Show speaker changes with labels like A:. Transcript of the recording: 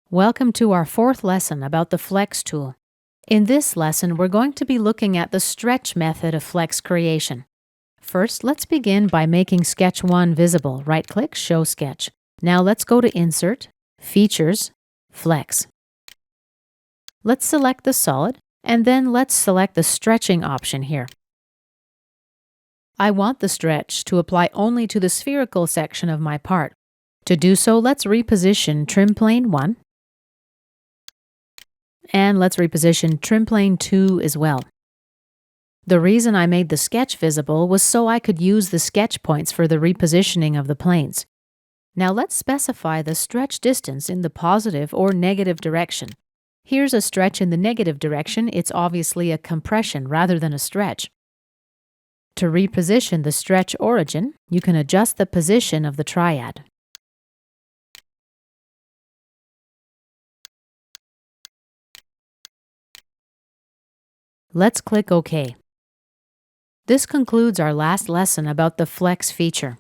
A: Welcome to our fourth lesson about the Flex tool. In this lesson, we're going to be looking at the stretch method of Flex creation. First, let's begin by making Sketch 1 visible. Right-click, Show Sketch. Now let's go to Insert, Features, Flex. Let's select the solid, and then let's select the stretching option here. I want the stretch to apply only to the spherical section of my part. To do so, let's reposition Trim Plane 1. And let's reposition Trim Plane 2 as well. The reason I made the sketch visible was so I could use the sketch points for the repositioning of the planes. Now let's specify the stretch distance in the positive or negative direction. Here's a stretch in the negative direction. It's obviously a compression rather than a stretch. To reposition the stretch origin, you can adjust the position of the triad. Let's click OK. This concludes our last lesson about the Flex feature.